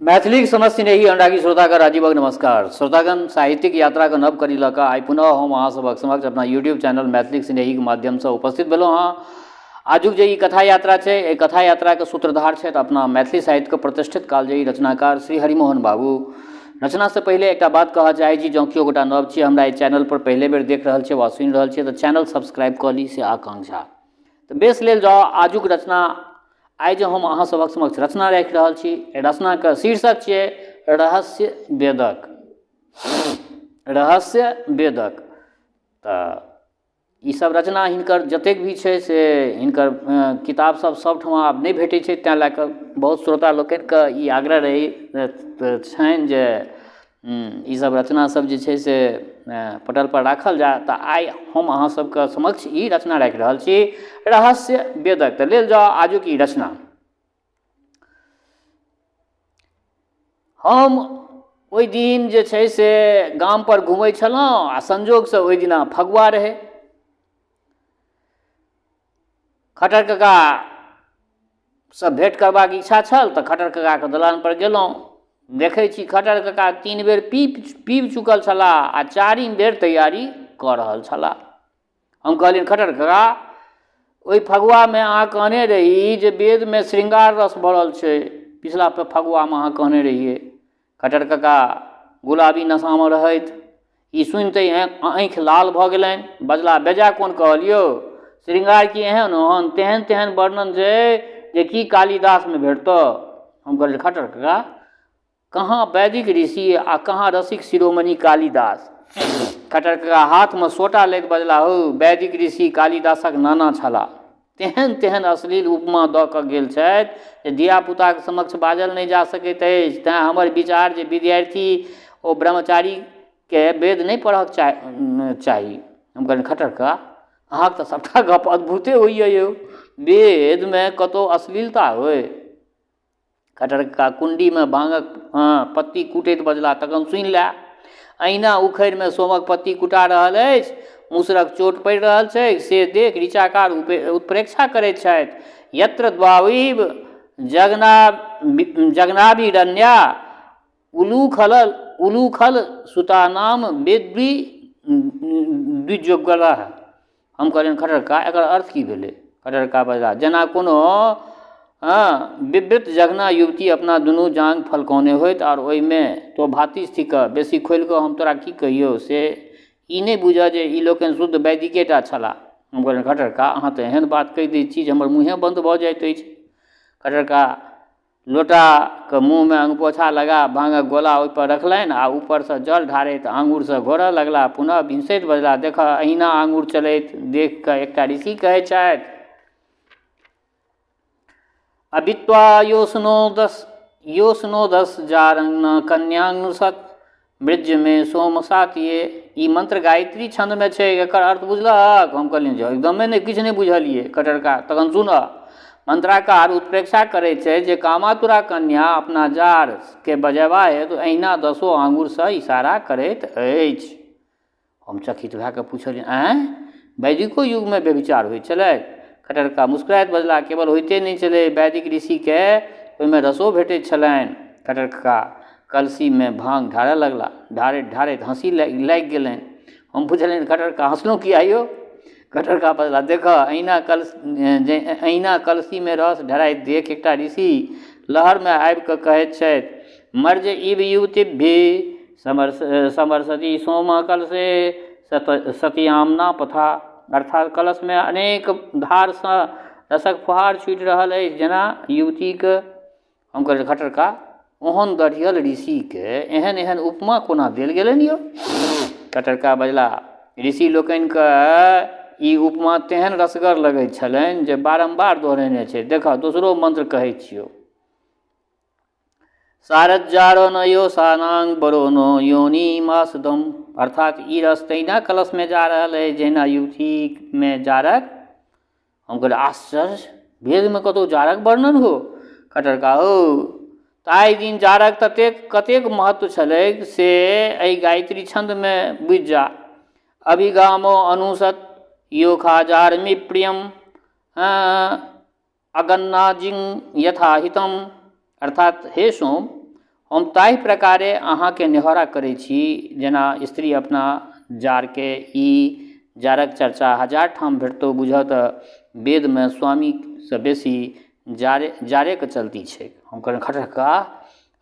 मैथिली समझ स्नेही अनुरागी श्रोतागण राजीवक नमस्कार। श्रोतागण साहित्यिक यात्रा के नव करी लऽ कऽ आइ पुनः हम अहाँ सभक समक्ष अपना यूट्यूब चैनल मैथिली स्नेही के माध्यम से उपस्थित भेलहुँ हँ। आजुक जे ई कथा यात्रा छै, एहि कथा यात्रा के सूत्रधार छथि अपना मैथिली साहित्य के प्रतिष्ठित कालजयी रचनाकार श्री हरिमोहन बाबू। रचना से पहले एक बात कहऽ चाहै छी, जँ केओ गोटा नव छी, हमरा एहि चैनल पर पहले बेर देख रहल छै वा सुनि रहल छै तऽ चैनल सब्सक्राइब कऽ ली से आकांक्षा। तऽ बेस लेल जाउ आजुक रचना आइ जो हम अहाँ सभक समक्ष रचना राखि रहल छी, रचना के शीर्षक छियै रहस्य वेदक। रहस्य वेदक। तऽ ई सब रचना हिनकर जतेक भी छै से हिनकर किताब सब ठमा आब नहि भेटै छै, तेँ लऽ कऽ बहुत श्रोता लोकनिके ई आग्रह रही छनि जे ई सब रचना सब जे छै से पटल पर राखल जाय। तऽ आइ हम अहाँ सबके समक्ष ई रचना राखि रहल छी रहस्य वेदक। तऽ लेल जाउ आजुक ई रचना। हम ओहि दिन जे छै से गाम पर घुमै छलहुँ आ संजोगसँ ओहि दिना फगुआ रहै। खट्टर काका से भेंट करबाक इच्छा छल तऽ खट्टर काकाके दलान पर गेलहुँ। देखै छी खट्टर काका 3 बेर पीब चुकल छलाह आ 4म बेर तैयारी कऽ रहल छलाह। हम कहलियनि खट्टर काका, ओहि फगुआमे अहाँ कहने रही जे वेदमे श्रृंगार रस भरल छै, पिछला फगुआमे अहाँ कहने रहिए। खट्टर काका गुलाबी नशामे रहैत ई सुनिते आँखि लाल भऽ गेलनि। बजला बेजा कोन कहलियौ, श्रृंगार की एहन ओहन तेहन तेहन वर्णन छै जे की कालिदासमे भेटतौ। हम कहलियै खट्टर काका, कहाँ वैदिक ऋषि आ कहाँ रसिक शिरोमणि कालिदास। खट्टर काका हाथमे सोटा लैत बजला, हो वैदिक ऋषि कालिदासक नाना छलाह, तेहन तेहन अश्लील उपमा दऽ कऽ गेल छथि जे धियापुताके समक्ष बाजल नहि जा सकैत अछि। तेँ हमर विचार जे विद्यार्थी ओ ब्रह्मचारीके वेद नहि पढ़क चाही। हम कहलियनि खट्टर काका, अहाँके तऽ सबटा गप अद्भुते होइए यौ, वेदमे कतहु अश्लीलता होय। खट्टर काका कुण्डीमे भांगक पत्ती कूटैत बजला, तखन सुनि लए, अहिना उखड़िमे सोमक पत्ती कुटा रहल अछि, मूसरक चोट पड़ि रहल छै से देख ऋचाकार उत्प्रेक्षा करैत छथि। यत्र द्वाविव जगनाभिरण्या उलूखल सुतानाम वेद्वी द्विजोगलः। हम कहलियनि खट्टर काका, एकर अर्थ की भेलै। खट्टर काका बजला, जेना कोनो विवृत जघना युवती अपना दुनू जांघ फलकौने होइत और ओहिमे तो भाती स्थिकऽ बेसी खोलि कऽ हम तोरा की कहियौ से ई नहि बुझऽ जे ई लोकनि शुद्ध वैदिकेटा छलाह। हम कहलियनि खट्टर काका, अहाँ तऽ एहन बात कहि दै छी जे हमर मुँहे बन्द भऽ जाइत अछि। खट्टर काका लोटाके मुँहमे अंगपोछा लगा भांगक गोला ओहिपर रखलनि आ ऊपरसँ जल ढारैत आंगुरसँ घोरऽ लगला। पुनः भिनसैत बजला, देखऽ अहिना आंगुर चलैत देख कऽ एकटा ऋषि कहै छथि, अवित्वा योस्नोदस जारंग कन्यांसत मृज में सोमसातिये। ई मंत्र गायत्री छंदमे छै, एकर अर्थ बुझलक। हम कहलियनि जे एकदमे नहि, किछु नहि बुझलियै। खट्टर काका, तखन सुनऽ, मंत्राकार उत्प्रेक्षा करैत छै जे कामातुरा कन्या अपना जारके बजेबा हेतु अहिना 10 आंगुरसँ इशारा करैत अछि। हम चकित भऽ कऽ पुछलियनि, आँय वैदिको युगमे व्यभिचार होइत छलै। खट्टर काका मुस्कुराइत बजला, केवल होइते नहि छलै, वैदिक ऋषिके ओहिमे रसो भेटैत छलनि। खट्टर काका कलसीमे भांग ढारऽ लगला, ढारैत ढारैत हँसी लागि गेलनि। हम पुछलियनि खट्टर काका, हँसलहुँ किया यौ। खट्टर काका बजला, देखऽ अहिना कलसीमे रस ढराइत देख एकटा ऋषि लहरमे आबि कऽ कहैत छथि, मर्ज इव युवतिभ्यः समरसति सोम कलशे सत्यामना पथा। अर्थात कलशमे अनेक धारसँ रसक फुहार छूटि रहल अछि जेना युवतीके। हम कहलियै खट्टर काका, ओहन दढ़ियल ऋषिके एहन एहन उपमा कोना देल गेलनि यौ। खट्टर काका बजला, ऋषि लोकनिके ई उपमा तेहन रसगर लगैत छलनि जे बारम्बार दोहरेने छै। देखऽ दोसरो मंत्र कहै छियौ, सारज्जारो न यो सानांग बरो नो योनि मासदम। अर्थात ई रस तहिना कलशमे जा रहल अछि जहिना युवतीमे जारक। हम कहलियै आश्चर्य, वेदमे कतहु जारक वर्णन हो। खट्टर काका, हो ताहि दिन जारक कतेक महत्व छलैक से एहि गायत्री छंदमे बुझि जा। अभिगामो अनुसत योखाजारमि प्रियम अगन्नाजिंग यथाहितम। अर्थात हे सोम, हम ताहि प्रकारे अहाँके निहोरा करै छी, जेना स्त्री अपना जारके, ई जारक चर्चा हजार ठाम भेटतौ बुझऽ तऽ वेदमे स्वामीसँ बेसी जारेके चलती छै। हम कहलियनि खटका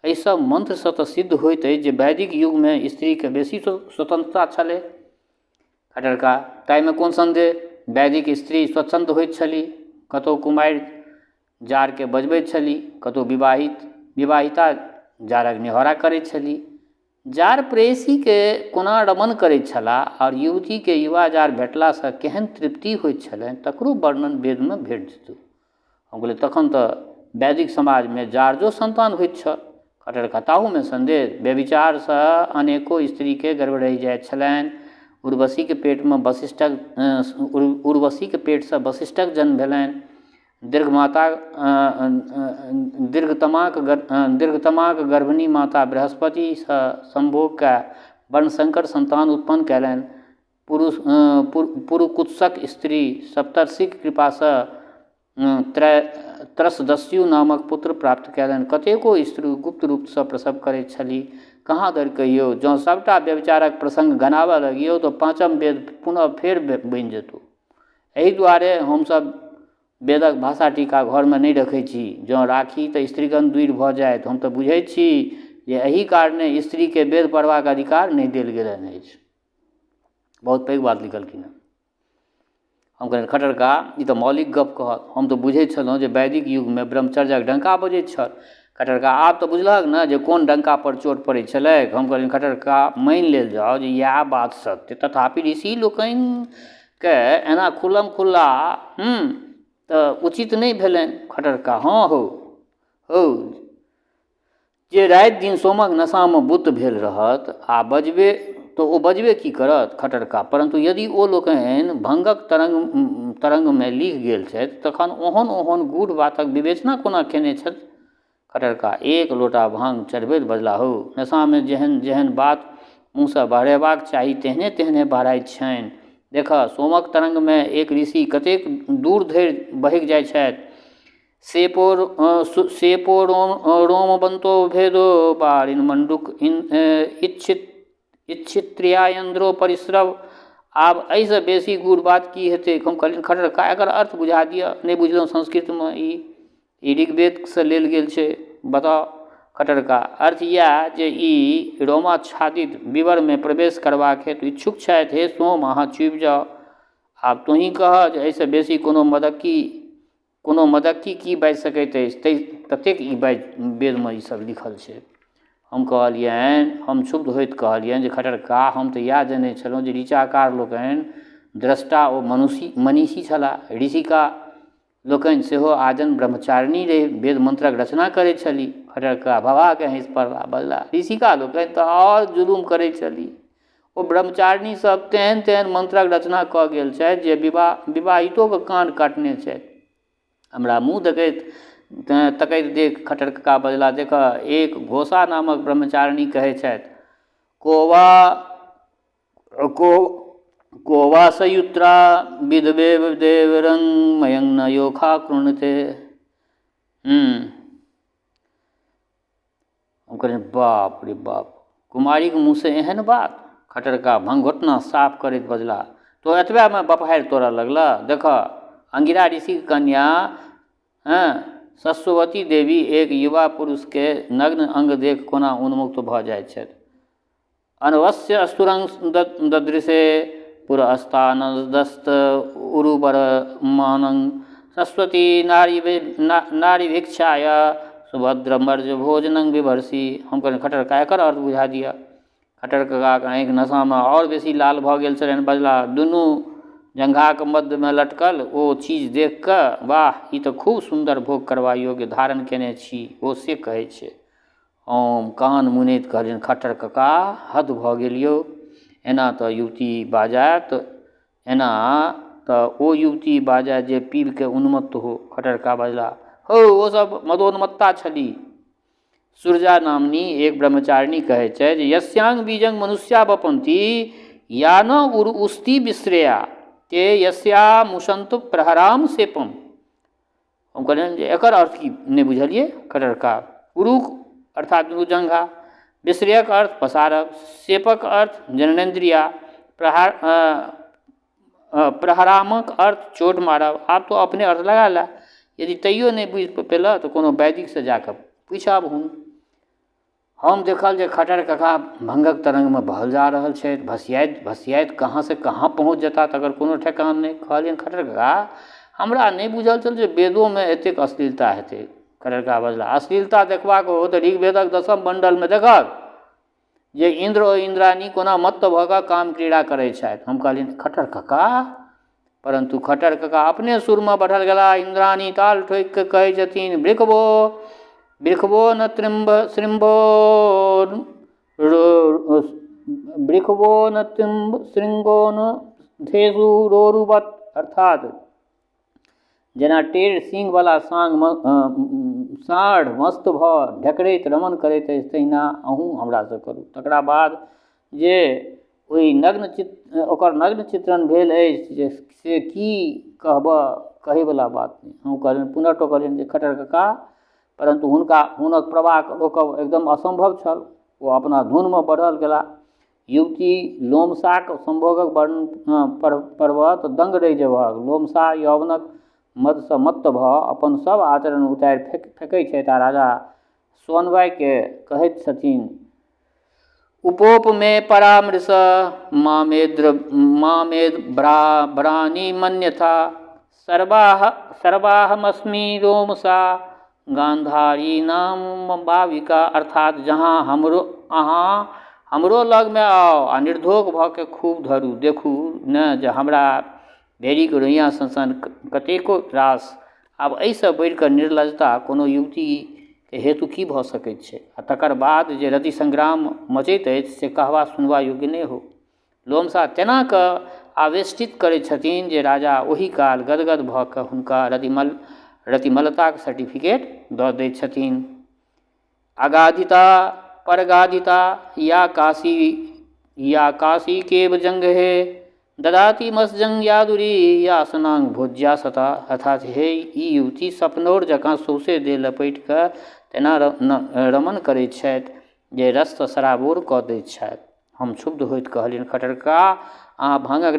एहि सब मंत्रसँ तऽ सिद्ध होइत अछि जे वैदिक युगमे स्त्रीके बेसी स्वतंत्रता छलै। खटका ताहिमे कोन संदेह, वैदिक स्त्री स्वच्छंद होइत छली, कतहु कुमारि जारके बजबैत छली, कतहु विवाहिता जारक निहोरा करैत छली। जार प्रेयसीके कोना रमन करैत छलाह आओर युवतीके युवा जार भेटलासँ केहन तृप्ति होइत छलनि तकरो वर्णन वेदमे भेट जेतौ। हम कहलियै तखन तऽ वैदिक समाजमे जारजो संतान होइत छल। खटका ताहूमे संदेह, व्यभिचारसँ अनेको स्त्रीके गर्भ रहि जाइत छलनि। उर्वशीके पेटसँ वशिष्ठक जन्म भेलनि। दीर्घतमाक गर्भिणी माता बृहस्पतिसँ संभोग कऽ वर्णशंकर संतान उत्पन्न कयलनि। पुरुकुत्सक स्त्री सप्तर्षिक कृपासँ त्रसदस्यु नामक पुत्र प्राप्त कयलनि। कतेको स्त्री गुप्त रूपसँ प्रसव करैत छलीह। कहाँ धरि कहियौ, जँ सभटा व्यभिचारक प्रसंग गनाबऽ लगियौ तऽ पाँचम वेद पुनः फेर बनि जेतौ। एहि दुआरे हमसभ वेदक भाषा टीका घरमे नहि रखैत छी। जँ राखी तऽ स्त्रीगण दूरि भऽ जायत। हम तऽ बुझैत छी जे एहि कारणे स्त्रीके वेद पढ़बाक अधिकार नहि देल गेलनि अछि। बहुत पैघ बात लिखलखिन हँ। हम कहलियनि खटका ई तऽ मौलिक गप कहत। हम तऽ बुझैत छलहुँ जे वैदिक युगमे ब्रह्मचर्यक डंका बजैत छल। खटका आब तऽ बुझलहक ने जे कोन डंका पर चोट पड़ैत छलै। हम कहलियनि खटका मानि लेल जाउ जे इएह बात सत्य, तथापि ऋषि लोकनिके एना खुल्लम खुल्ला तऽ उचित नहि भेलनि। खटका हँ हौ जे राति दिन सोमक नशामे बुत भेल रहत आ बजबे तऽ ओ बजबे की करत। खटका परंतु यदि ओ लोकनि भंगक तरंगमे लिख गेल छथि तखन ओहन ओहन गूढ़ बातक विवेचना कोना केने छथि। खटका एक लोटा भांग चढ़बैत बजला, हौ नशामे जेहन जेहन बात मुँहसँ बहरेबाक चाही तेहने तेहने बहराइत छनि। देखऽ सोमक तरंगमे एक ऋषि कतेक दूर धरि बहकि जाइत छथि। सेपो रोमबंतो भेदो बारिन मंडुक इच्छित्रियान्द्रो परिस्रव। आब एहिसँ बेसी गूढ़ बात की हेतै। हम कहलियनि खटका एकर अर्थ बुझा दिअ, नहि बुझलहुँ संस्कृतमे ई ऋग्वेदसँ लेल गेल छै, बताउ। खटका अर्थ इएह जे ई रोमाच्छादित विवरमे प्रवेश करबाक हेतु इच्छुक छथि। हे सोम अहाँ चुपि जाउ। आब तोहीँ कहऽ जे एहिसँ बेसी कोनो मदक्की की बाजि सकैत अछि, ततेक ई वेदमे ईसभ लिखल छै। हम कहलियनि, हम क्षुब्ध होइत कहलियनि जे खटका हम तऽ इएह जनै छलहुँ जे ऋचाकार लोकनि द्रष्टा ओ मनीषी छलाह। ऋषिका लोकनि सेहो आजन्म ब्रह्मचारिणी रहि वेद मंत्रक रचना करैत छली। खटका भवाके हँसि पड़ला, बजला ऋषिका लोकनि तऽ आओर जुलुम करैत छली। ओ ब्रह्मचारिणी सब तेहन तेहन मंत्रक रचना कऽ गेल छथि जे विवाहितोके कान काटने छथि। हमरा मुँह तकैत देख खटका बजला, देखऽ एक घोषा नामक ब्रह्मचारिणी कहै छथि, कोवा सयुत्रा विधवे देवरंग मयंग न योखा कृणते। हम कहलियनि बाप रे बाप, कुमारीके मुँहसँ एहन बात। खटका भंगघोटना साफ करैत बजला, तो एतबेमे बपहारि तोड़ऽ लगला। देखऽ अंगिरा ऋषिक कन्या सस्वती देवी एक युवा पुरुषके नग्न अंग देख कोना उन्मुक्त भऽ जाइत छथि। अनवस्य अस्तुरंग ददृशे पुरस्तानदस्त उरुबर मानंग सरस्वती नारी भिक्षाय सुभद्रमर्ज भोजनं विभर्षि। हम कहलियनि खटका एकर अर्थ बुझा दिअ। खटरकाके आँखि नशामे आओर बेसी लाल भऽ गेल छलनि। बजला दुनू जंघाक मध्यमे लटकल ओ चीज देख कऽ, वाह ई तऽ खूब सुन्दर भोग करबा योग्य धारण केने छी, ओ से कहै छै। हम कान मुनैत कहलियनि खटरका हद भऽ गेल यौ, एना तऽ युवती बाजैत, एना तऽ ओ युवती बाजै जे पीबके उन्मत्त हो। खटरका बजला, हौ ओ सब मदोन्मत्ता छली। सुरजा नामनी एक ब्रह्मचारिणी कहै छै जे यस्यांग बीजंग मनुष्या वपन्ति या न उरु उस्ति विश्रेया ते यस्या मुसंत प्रहराम सेपम। हम कहलियनि जे एकर अर्थ की नहि बुझलियै। खटरका उरुक अर्थात दुर्जंघा, विश्रयक अर्थ पसारक, सेपक अर्थ जननेन्द्रिया, प्रहरामक अर्थ चोट मारब। आब तो अपने अर्थ लगा ला, यदि तैयो नहि बुझि पेलऽ तऽ कोनो वैदिकसँ जाकऽ पूछब। हम देखल जे खट्टर कका भंगक तरंगमे बहल जा रहल छथि, भसियाइत भसियाइत कहाँसँ कहाँ पहुँच जेता तकर कोनो ठेकान नहि। कहलियनि खट्टर कका हमरा नहि बुझल छल जे वेदोमे एतेक अश्लीलता हेतै। खट्टर कका बजला, अश्लीलता देखबाक हो तऽ ऋग्वेदक 10म मण्डलमे देखब जे इंद्र ओ इंद्रानी कोना मत्त भऽ कऽ काम क्रीड़ा करैत छथि। हम कहलियनि खट्टर कका, परंतु खट्टर कका अपने सुरमे बढ़ल गेला। इंद्रानी ताल ठोकि कऽ कहै छथिन, वृखवो न श्रृंगो न धेसु रोरुवत, अर्थात जेना टेढ़ सींग वाला साँढ़ मस्त भऽ ढकरैत रमन करैत अछि, तहिना अहूँ हमरासँ करू। तकरा बाद जे ओहि ओकर नग्न चित्रण भेल अछि से की कहैवला बात नहि। हम कहलियनि पुनः टोकलियनि जे खट्टर कका, परंतु हुनक प्रवाह रोकब एकदम असंभव छल। ओ अपना धुनमे बढ़ल गेला। युवती लोमशाक संभोगक वर्णन पर्वत दंग रहि जेबहक। लोमशा यौवनक मदसँ मत्त भऽ अपन सब आचरण उतारि फेंकैत छथि आ राजा सोनवाइके कहैत छथिन, उपोप मे परामृश मामेद ब्रानी मन्यथा सर्वाहमस्मि रोमसा गांधारी नाम भाविका, अर्थात जहाँ अहाँ हमरो लगमे आउ आ निर्धोक भऽ के खूब धरू। देखू ने जे हमरा भेड़ीक रोइयाँ सन कतेको रास। आब एहिसँ बढ़िकऽ निर्लजता कोनो युवतीके हेतु की भऽ सकैत छै। आ तकर बाद जे रति संग्राम मचैत अछि से कहबा सुनबा योग्य नहि हो। लोमशा तेना कऽ आवेष्टित करैत छथिन जे राजा ओहि काल गदगद भऽ कऽ हुनका रतिमलताक सर्टिफिकेट दऽ दैत छथिन। अगाधिता परगाधिता या काशी केव जंगहे ददाति मसजंग यादुरी या स्नांग भोज्या सता, अर्थात हे ई युवती सपनौर जकाँ सौसे देह लपेटि कऽ तेना रमन करैत छथि जे रससँ सराबोर कऽ दैत छथि। हम क्षुब्ध होइत कहलियनि खट्टर कका, अहाँ भांगक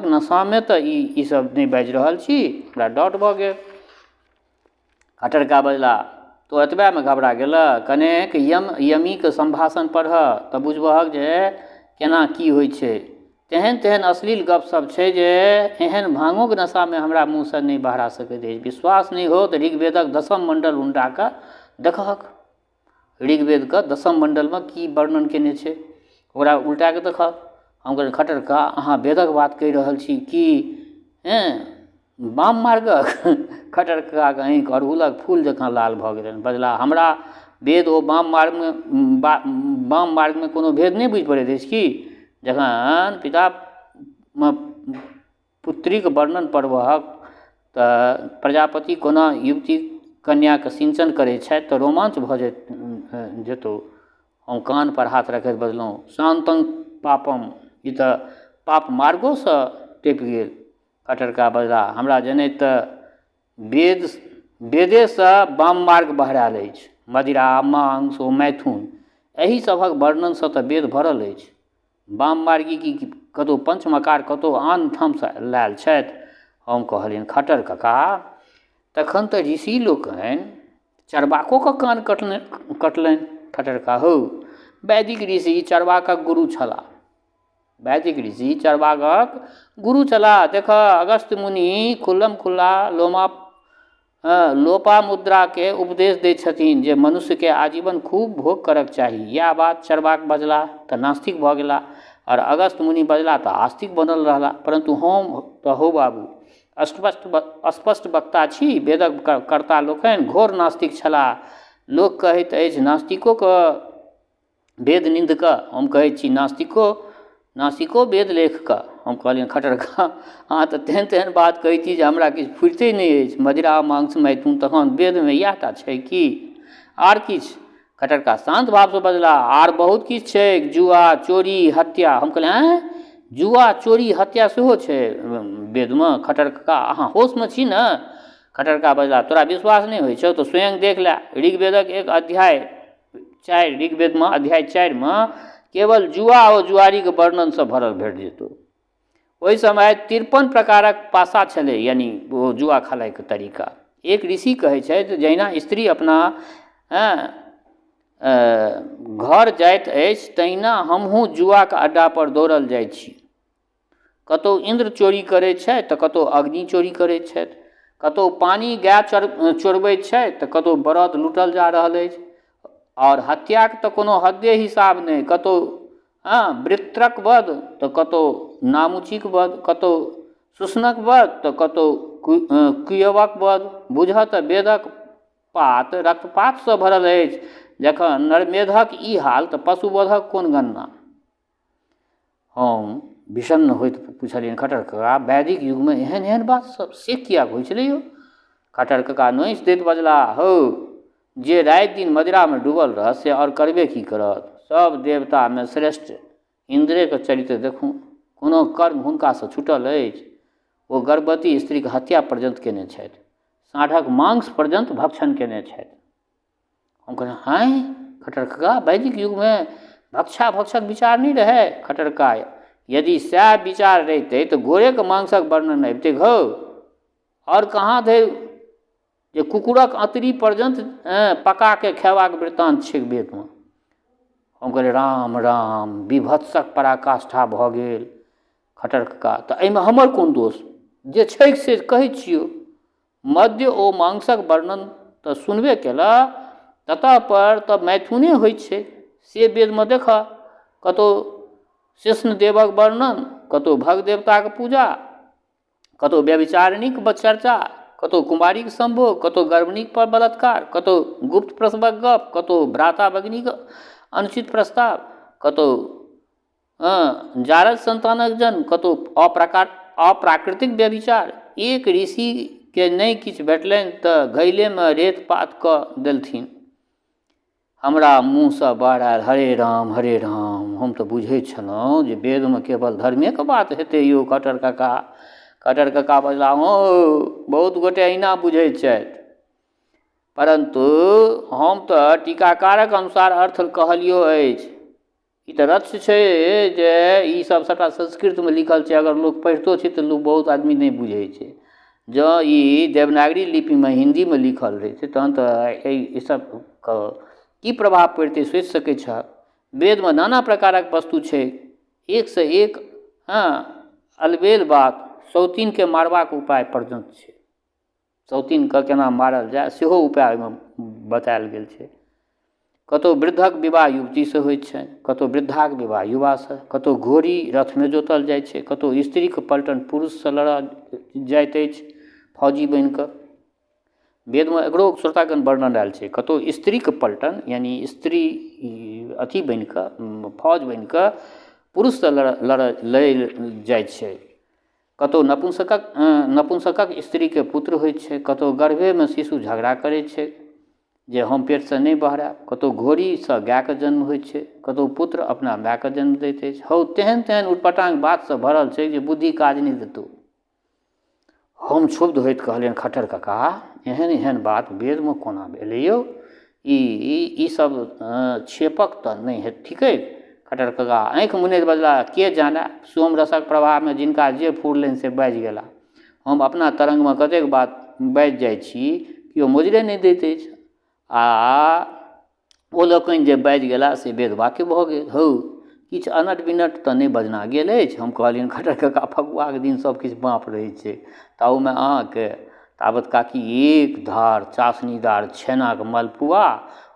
नशामे तऽ ई सब नहि बाजि रहल छी। हमरा डाउट भऽ गेल। खट्टर कका बजला, तो एतबेमे घबरा गेलऽ, कनेक यमीके संभाषण पढ़ऽ तऽ बुझबहक जे केना की होइ छै। तेहन अश्लील गपसप छै जे एहन भांगोक नशामे हमरा मुँहसँ नहि बहरा सकैत अछि। विश्वास नहि हो तऽ ऋग्वेदक 10म मण्डल उल्टा कऽ देखहक। ऋग्वेदके 10म मण्डलमे की वर्णन केने छै ओकरा उल्टा कऽ देखहक। हम कहलियनि खट्टर कका अहाँ वेदक बात कहि रहल छी कि वाम मार्गक? खट्टर ककाके आँखि अड़हुलक फूल जकाँ लाल भऽ गेलनि। बजला, हमरा वेद ओ वाम मार्गमे कोनो भेद नहि बुझि पड़ैत अछि कि? जखन पिता पुत्रीक वर्णन पढ़बहक तऽ प्रजापति कोना युवती कन्याके सिंचन करैत छथि तऽ रोमांच भऽ जेतौ। हम कान पर हाथ रखैत बजलहुँ, शान्तं पापम, ई तऽ पाप मार्गोसँ टपि गेल। खट्टर कका बजला, हमरा जनैत तऽ वेदेसँ वाम मार्ग बहरायल अछि। मदिरा, मांस ओ मैथुन एहि सभक वर्णनसँ तऽ वेद भरल अछि। वाम मार्गी की कतहु पंचमकार कतहु आन ठामसँ लायल छथि? हम कहलियनि खट्टर कका तखन तऽ ऋषि लोकनि चरवाकोके कान कटलनि। खट्टर कका, हौ वैदिक ऋषि चरवाकक गुरु छलाह। वैदिक ऋषि चरवाकक गुरु छलाह। देखऽ अगस्त्य मुनि खुल्लम खुल्ला लोपामुद्राके उपदेश दैत छथिन जे मनुष्यके आजीवन खूब भोग करक चाही। इएह बात चरवाक बजला तऽ नास्तिक भऽ गेला और अगस्त्य मुनि बजला तऽ आस्तिक बनल रहला। परंतु हम तऽ हौ बाबू स्पष्ट वक्ता छी। वेदक कर्ता लोकनि घोर नास्तिक छलाह। लोक कहैत अछि नास्तिकोके वेद निन्दकऽ, हम कहैत छी नास्तिको वेद लेखकऽ। हम कहलियनि खट्टर कका अहाँ तऽ तेहन बात कहैत छी जे हमरा किछु फुरिते नहि अछि। मदिरा, मांस, मैथुन तखन वेदमे इएह टा छै कि आर किछु? खट्टर कका शान्त भावसँ बजला, आर बहुत किछु छै, जुआ, चोरी, हत्या। हम कहलियनि जुआ, चोरी, हत्या सेहो छै वेदमे? खट्टर कका अहाँ होशमे छी ने? खटरका बजला तोरा विश्वास नहीं होइ छौ तो स्वयं देख ला। ऋग्वेदक 1 अध्याय 4 ऋग्वेद में अध्याय 4 में केवल जुआ और जुआरी के वर्णन से भरल भेट जेतौ। ओहि समय 53 प्रकारक पासा छलै, यानी वो जुआ खेलाय के तरीका। एक ऋषि कहै छै जहिना स्त्री अपना घर जाइत अछि तहिना हमहूँ जुआक अड्डा पर दौड़ल जाइ छी। कतौ इंद्र चोरी करैत छथि तऽ कतौ अग्नि चोरी करैत छथि, कतौ पानी गाय चोरबैत छथि तऽ कतौ बरद लूटल जा रहल अछि। और हत्याक तऽ कोनो हद्दे हिसाब नहि, कतौ वृत्रक वध तऽ कतौ नामुचीक वध, कतौ शूषणक वध तऽ कतौ कुयवक वध। बुझऽ तऽ वेदक पात रक्तपातसँ भरल अछि, जखन नरमेधक ई हाल तऽ पशुवधक कोन गणना। हम विषन्न होइत पुछलियनि, खट्टर कका वैदिक युग में एहन एहन बात सब से किया होइ छलै यौ? खट्टर कका नोइस दैत बजला, हौ जे राति दिन मदिरा में डूबल रहत से और करबे की करत। सब देवता में श्रेष्ठ इंद्रे के चरित्र देखू, कोनो कर्म हुनका से छूटल अछि? ओ गर्भवती स्त्री के हत्या पर्यंत केने छथि, साँढ़क मांस पर्यंत भक्षण केने छथि। हम कहलियनि, हाँ खट्टर कका वैदिक युग में भक्षा भक्षक विचार नहीं रहे? खट्टर कका, यदि सएह विचार रहितै तो घोड़े के मांसक वर्णन अबितै घौ। और कहाँ धरि जे कुकुरक अतरी पर्यंत पका के खेबाक वृत्तांत छै वेद में। हम कहलियै राम राम, विभत्सक पराकाष्ठा भऽ गेल। खट्टर कका, तऽ एहिमे हमर कोन दोष? जे छै से कहै छियौ। मध्य ओ मांसक वर्णन तऽ सुनबे केला, ततः पर तऽ मैथुने होइ छै से वेद में देखा। कतौ कृष्ण देवक वर्णन, कतौ भग देवताक पूजा, कतौ व्यभिचारिणीक चर्चा, कतौ कुमारीक संभोग, कतौ गर्भणीक पर बलात्कार, कतौ गुप्त प्रसवक गप, कतौ भ्राता भगिनीक अनुचित प्रस्ताव, कतौ जारज संतानक जन्म, कतौ अप्राकृतिक व्यभिचार। एक ऋषि के नहीं किछु भेटलनि तऽ घैले में रेत पात कऽ देलथिन। हमरा मुँह से बाढ़ आयल, हरे राम। हम तऽ बुझै छलहुँ जे वेद में केवल धर्मे के बात हेतै यौ खट्टर कका। खट्टर कका बजला, हो बहुत गोटे अहिना बुझै छथि, परंतु हम तऽ टीकाकारक अनुसार अर्थ कहलियो अछि। ई तऽ रथ छै जे ई सब सबटा संस्कृत में लिखल छै, अगर लोग पढ़ितो छै तऽ लोग बहुत आदमी नहीं बुझै छै। जँ ई देवनागरी लिपि में हिंदी में लिखल रहितै तहन तऽ ई सब की प्रभाव पड़ितै सोचि सकै छ। वेद में नाना प्रकारक वस्तु छै, एक से एक अलबेल बात। सौतीन के मारबाक उपाय पर्यंत छै, सौतीन के केना मारल जाय सेहो उपाय में बतायल गेल छै। कतौ वृद्धक विवाह युवती से होइत छै, कतौ वृद्धाक विवाह युवा से, कतौ घोड़ी रथ में जोतल जाइ छै, कतौ स्त्री के पलटन पुरुष से लड़ल जाइत अछि फौजी बनि कऽ। वेद में एकरो श्रोतागण वर्णन आयल छै, कतौ स्त्री के पलटन यानी स्त्री अथी बनि कऽ फौज बनि कऽ पुरुष से लड़ै जाइ छै। कतौ नपुंसकक स्त्री के पुत्र होइत छै, कतौ गर्भे में शिशु झगड़ा करैत छै जे हम पेट से नहीं बहराब, कतौ घोड़ी से गाय के जन्म होइत छै, कतौ पुत्र अपना माय के जन्म दैत अछि। हौ तेहन उटपटांग बात से भरल छै जे बुद्धि काज नहीं देतौ। हम क्षुब्ध होइत कहलियनि, खट्टर कका एहन एहन बात वेद में कोना भेलै यौ? ई सब छेपक तऽ नहीं है ठीके? खट्टर कका आँखि मुनैत बजला, के जाने सोम रसक प्रभाव में जिनका जे फूरलनि से बाजि गेला। हम अपना तरंग में कतेक बात बाजि जाइ छी, केओ मोजरे नहीं दैत अछि, आ ओ लोकनि जे बाजि गेला से वेद वाक्य भऽ गेल। हौ किछु अनट बिनट तऽ नहीं बजना गेल अछि? हम कहलियनि, खट्टर कका फगुआके दिन सब किछु बाँप रहै छै, ताहू में अहाँके ताबत काकी एक धार चासनीदार छेनाक मलपुआ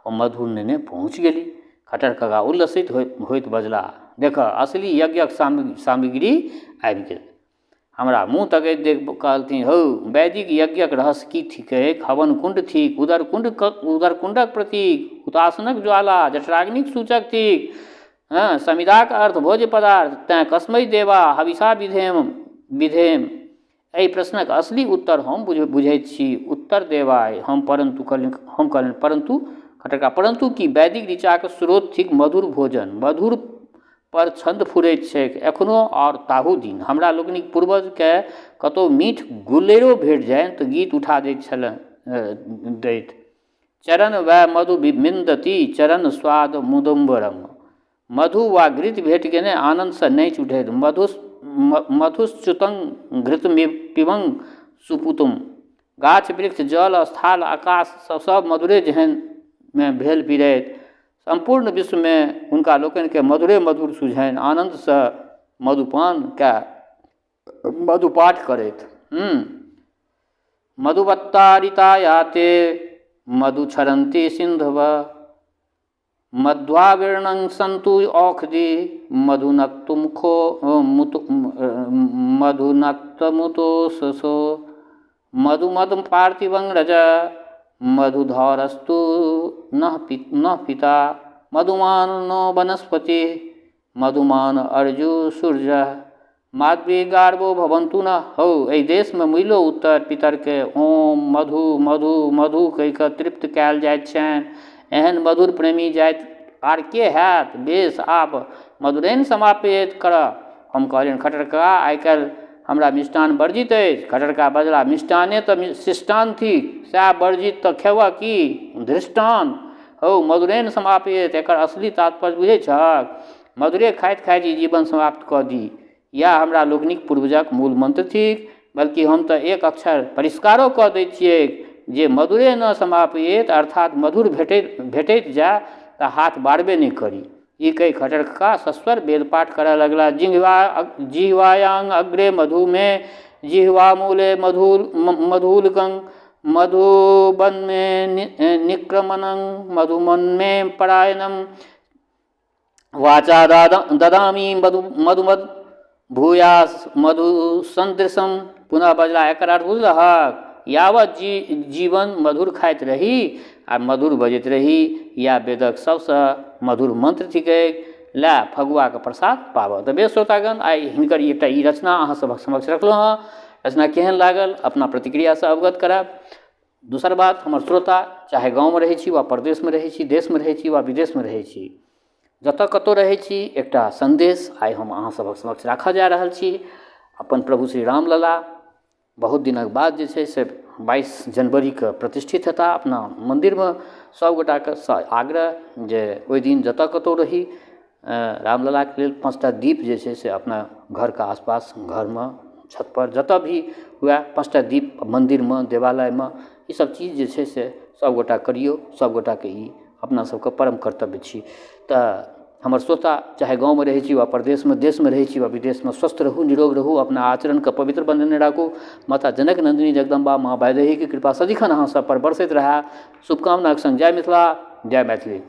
ओ मधुर नेने पहुँच गेली। खट्टर कका उल्लसित होइत बजला, देख असली यज्ञक सामग्री आबि गेल। हमरा मुँह तकैत देख कहलथिन, हौ वैदिक यज्ञक रहस्य की थिकै? हवन कुंड थिक, उदर कुंडक प्रतीक, हुतासनक ज्वाला जठराग्निक सूचक थिक, समिधाक अर्थ भोज्य पदार्थ, तैं कस्मै देवा हविषा विधेम। एहि प्रश्नक असली उत्तर हम बुझैत छी, उत्तर देवाय। हम कहलियनि, परंतु खट्टर कका परंतु की? वैदिक ऋचाक स्रोत थिक मधुर भोजन, मधुर पर छंद फुरैत छैक एखनो और ताहू दिन। हमरा लोकनिक पूर्वजके कतहु मीठ गुल्लेरो भेट जाय तऽ गीत उठा दैत दैत चरण वै मधु विन्दति चरण स्वाद मुदुम्बरम। मधु वा घृत भेट गेने आनन्दसँ नाचि उठैत मधुश्च्युतं घृत पिबं सुपुतुम। गाछ वृक्ष जल स्थल आकाश सब मधुरे जेहन में भेल पिरैत संपूर्ण विश्व में हुनका लोकनिके मधुरे मधुर सुझनि आनन्दसँ मधुपान के मधुपाठ करैत। मधुवत्तारितायाते मधुक्षरन्ति सिन्धव मध्वाविर्णं सन्तु औषधि मधुनक्तमुखो मधुनक्तमुतोषसो मधुमद पार्थिवं रज मधुधरस्तु नः पिता मधुमान नो वनस्पति मधुमान अर्जु सूर्य माध्वी गार्बो भवन्तु न। हौ एहि देश में मिलो उत्तर पितर के ओम मधु मधु मधु कहि कऽ तृप्त कयल जाइत छनि। एहन मधुर प्रेमी जाइत आर के हैत। बेस आब मधुरेन समाप्त करऽ। हम कहलियनि खट्टर कका आइ काल्हि हमरा मिष्टान वर्जित अछि। खट्टर कका बजला मिष्टाने तऽ शिष्टान थिक सएह वर्जित तऽ खेबऽ की धृष्टान। हौ मधुरेन समाप्त एकर असली तात्पर्य बुझै छहक। मधुरे खाइत खाइत ई जीवन समाप्त कऽ दी या हमरा लोकनिक पूर्वजक मूल मंत्र थिक। बल्कि हम तऽ एक अक्षर परिष्कारो कऽ दै छियै जे मधुरे न समाप्येत अर्थात मधुर भेटैत जाय तऽ हाथ बारबे नहीं करी। ई कही खट्टर कका सस्वर वेद पाठ करऽ लगला। जिह्वायां अग्रे मधु में जिह्वा मूले मधुलकं मधुबन में निक्रमणं मधुमन में परायणं वाचा ददामी मधुमद भूयास मधु सदृशम। पुनः बजला एकर अर्थ बुझलहक। यावत जीवन मधुर खाइत रही आ मधुर बजैत रही या वेदक सबसँ मधुर मंत्र थिकै ला फगुआ के प्रसाद पाबऽ। तऽ बेस श्रोतागण आइ हिनकर एकटा ई रचना अहाँ सभक समक्ष रखलहुँ हँ। रचना केहन लागल अपना प्रतिक्रियासँ अवगत करायब। दोसर बात हमर श्रोता चाहे गाँव में रहै छी वा प्रदेश में रहै छी देश में रहै छी वा विदेश में रहै छी जतऽ कतौ रहै छी एकटा संदेश आइ हम अहाँ सभक समक्ष राखऽ जा रहल छी। अपन प्रभु श्री रामलला बहुत दिनक बाद जे छै से 22 जनवरी के प्रतिष्ठित हेता अपना मंदिर में। सब गोटा के आग्रह जे ओहि दिन जतऽ कतौ रही रामलला के लेल 5टा दीप जे छै से अपना घर के आसपास घर में छत पर जतऽ भी हुए 5टा दीप मंदिर में देवालय में ई सब चीज जे छै से सब गोटा करियौ। सब गोटा के ई अपना सबके परम कर्तव्य छी। तऽ हमर श्रोता चाहे गाँव में रहै छी वा प्रदेश में देश में रहै छी वा विदेश में स्वस्थ रहू निरोग रहू अपना आचरण के पवित्र बनेने राखू। माता जनक नंदिनी जगदम्बा माँ वैदेही के कृपा सदिखन अहाँ सब पर बरसैत रहै। शुभकामनाक संग जय मिथिला जय मैथिली।